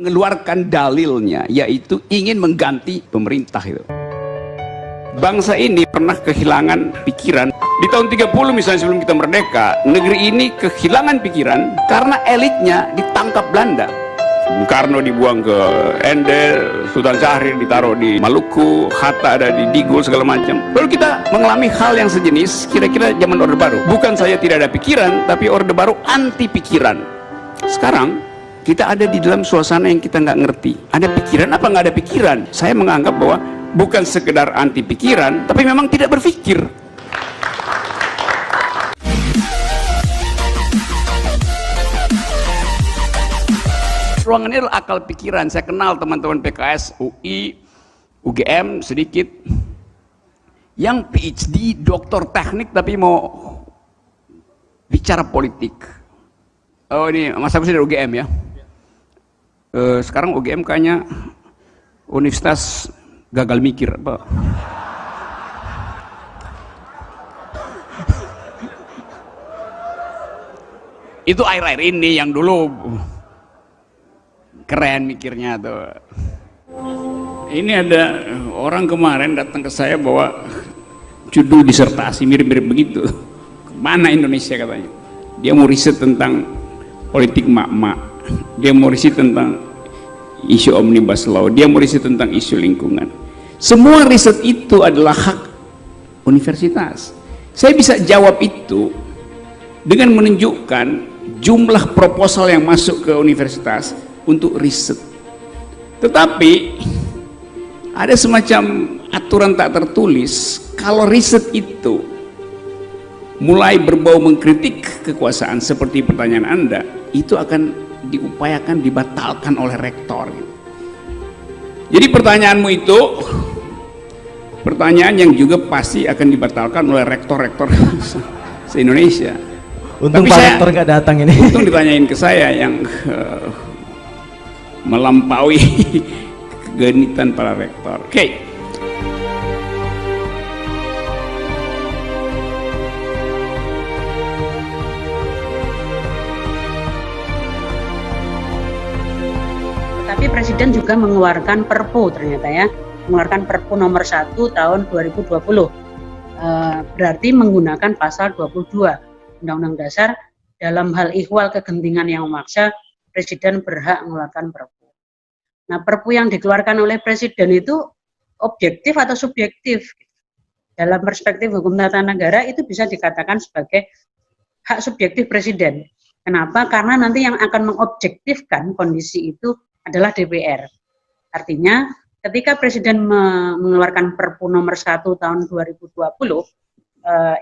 mengeluarkan dalilnya, yaitu ingin mengganti pemerintah itu. Bangsa ini pernah kehilangan pikiran. Di tahun 30 misalnya, sebelum kita merdeka, negeri ini kehilangan pikiran karena elitnya ditangkap Belanda. Bung Karno dibuang ke Ende, Sultan Syahrir ditaruh di Maluku, Hatta ada di Digul, segala macam. Lalu kita mengalami hal yang sejenis, kira-kira zaman Orde Baru. Bukan saya tidak ada pikiran, tapi Orde Baru anti pikiran. Sekarang kita ada di dalam suasana yang kita nggak ngerti. Ada pikiran apa nggak ada pikiran? Saya menganggap bahwa bukan sekedar anti pikiran, tapi memang tidak berpikir. Ruangan ini adalah akal pikiran. Saya kenal teman-teman PKS, UI, UGM sedikit, yang PhD, doktor teknik, tapi mau bicara politik. Oh ini Mas Agus dari UGM ya. Sekarang UGM kayaknya universitas gagal mikir apa. Itu air-air ini, yang dulu keren mikirnya tuh. Ini ada orang kemarin datang ke saya bawa judul disertasi mirip-mirip begitu. Mana Indonesia katanya? Dia mau riset tentang politik mak-mak. Dia mau riset tentang isu omnibus law. Dia mau riset tentang isu lingkungan. Semua riset itu adalah hak universitas. Saya bisa jawab itu dengan menunjukkan jumlah proposal yang masuk ke universitas untuk riset. Tetapi ada semacam aturan tak tertulis, kalau riset itu mulai berbau mengkritik kekuasaan seperti pertanyaan Anda, itu akan diupayakan dibatalkan oleh rektor. Jadi pertanyaanmu itu pertanyaan yang juga pasti akan dibatalkan oleh rektor-rektor se-Indonesia. Untung Pak Rektor nggak datang ini. Untung ditanyain ke saya yang melampaui kegenitan para rektor. Oke. Tapi Presiden juga mengeluarkan Perpu ternyata ya, mengeluarkan Perpu nomor 1 tahun 2020. Berarti menggunakan pasal 22 Undang-Undang Dasar dalam hal ihwal kegentingan yang memaksa, Presiden berhak mengeluarkan Perpu. Nah, Perpu yang dikeluarkan oleh Presiden itu objektif atau subjektif? Dalam perspektif hukum tata negara itu bisa dikatakan sebagai hak subjektif Presiden. Kenapa? Karena nanti yang akan mengobjektifkan kondisi itu adalah DPR. Artinya, ketika Presiden mengeluarkan Perpu nomor 1 tahun 2020,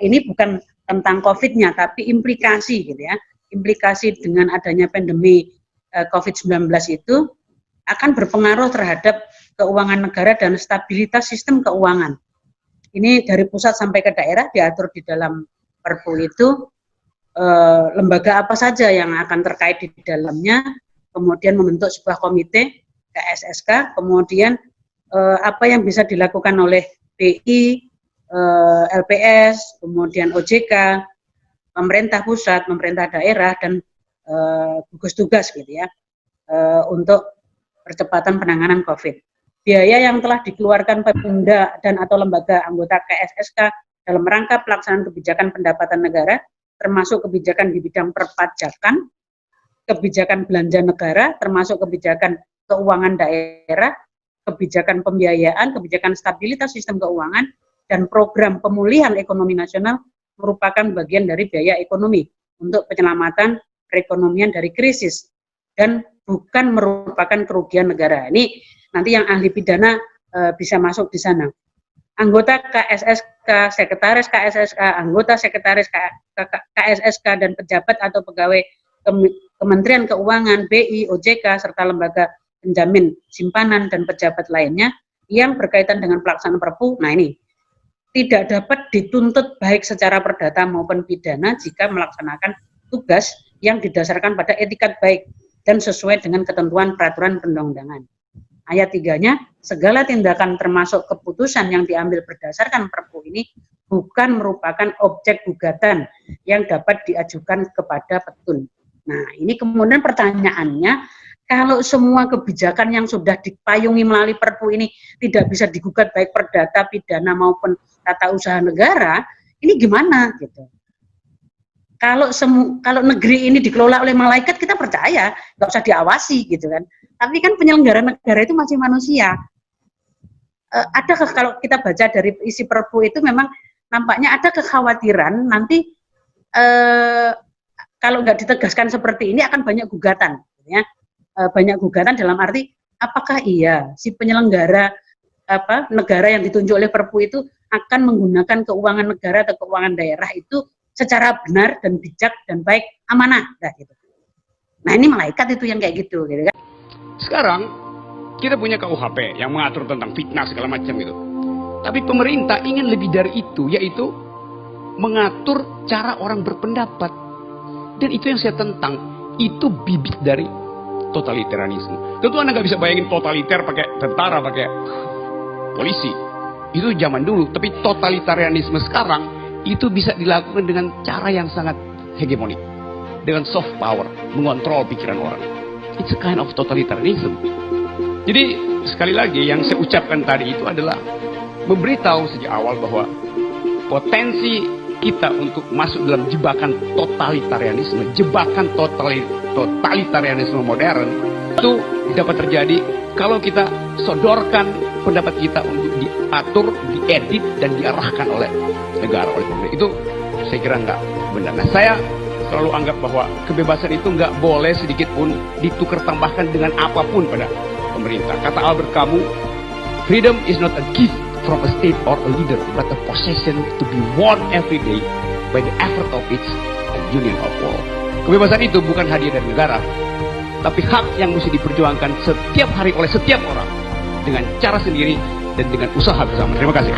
ini bukan tentang COVID-nya, tapi implikasi gitu ya. Implikasi dengan adanya pandemi COVID-19 itu akan berpengaruh terhadap keuangan negara dan stabilitas sistem keuangan. Ini dari pusat sampai ke daerah diatur di dalam Perpu itu, lembaga apa saja yang akan terkait di dalamnya, kemudian membentuk sebuah komite KSSK, kemudian apa yang bisa dilakukan oleh BI, LPS, kemudian OJK, pemerintah pusat, pemerintah daerah, dan gugus tugas gitu ya, untuk percepatan penanganan COVID. Biaya yang telah dikeluarkan Pemda dan atau lembaga anggota KSSK dalam rangka pelaksanaan kebijakan pendapatan negara, termasuk kebijakan di bidang perpajakan, kebijakan belanja negara, termasuk kebijakan keuangan daerah, kebijakan pembiayaan, kebijakan stabilitas sistem keuangan, dan program pemulihan ekonomi nasional merupakan bagian dari biaya ekonomi untuk penyelamatan perekonomian dari krisis dan bukan merupakan kerugian negara. Ini nanti yang ahli pidana bisa masuk di sana. Anggota KSSK, sekretaris KSSK, anggota sekretaris KSSK, dan pejabat atau pegawai Kementerian Keuangan, BI, OJK, serta lembaga penjamin simpanan dan pejabat lainnya yang berkaitan dengan pelaksanaan Perpu. Nah ini tidak dapat dituntut baik secara perdata maupun pidana jika melaksanakan tugas yang didasarkan pada etikat baik dan sesuai dengan ketentuan peraturan perundang-undangan. Ayat 3-nya, segala tindakan termasuk keputusan yang diambil berdasarkan Perpu ini bukan merupakan objek gugatan yang dapat diajukan kepada petun. Nah, ini kemudian pertanyaannya, Kalau semua kebijakan yang sudah dipayungi melalui Perpu ini tidak bisa digugat baik perdata, pidana maupun tata usaha negara, ini gimana gitu? Kalau negeri ini dikelola oleh malaikat, kita percaya, nggak usah diawasi gitu kan. Tapi kan penyelenggara negara itu masih manusia. Adakah kalau kita baca dari isi Perpu itu memang nampaknya ada kekhawatiran nanti kalau nggak ditegaskan seperti ini akan banyak gugatan, ya. Banyak gugatan dalam arti apakah iya si penyelenggara negara yang ditunjuk oleh Perpu itu akan menggunakan keuangan negara atau keuangan daerah itu secara benar dan bijak dan baik, amanah, gitu. Nah ini malaikat itu yang kayak gitu kan. Sekarang kita punya KUHP yang mengatur tentang fitnah segala macam gitu. Tapi pemerintah ingin lebih dari itu, yaitu mengatur cara orang berpendapat. Dan itu yang saya tentang, itu bibit dari totalitarianisme. Tentu Anda nggak bisa bayangin totaliter pakai tentara, pakai polisi. Itu zaman dulu. Tapi totalitarianisme sekarang itu bisa dilakukan dengan cara yang sangat hegemonik, dengan soft power, mengontrol pikiran orang. It's a kind of totalitarianism. Jadi sekali lagi yang saya ucapkan tadi itu adalah memberitahu sejak awal bahwa potensi kita untuk masuk dalam jebakan totalitarianisme, jebakan totalitarianisme modern itu dapat terjadi kalau kita sodorkan pendapat kita untuk diatur, diedit, dan diarahkan oleh negara, oleh pemerintah. Itu saya kira nggak benar. Nah, saya selalu anggap bahwa kebebasan itu nggak boleh sedikit pun ditukar tambahkan dengan apapun pada pemerintah. Kata Albert Camus, freedom is not a gift from a state or a leader, but a possession to be won every day by the effort of its union of all. Kebebasan itu bukan hadiah dari negara, tapi hak yang mesti diperjuangkan setiap hari oleh setiap orang dengan cara sendiri dan dengan usaha bersama. Terima kasih.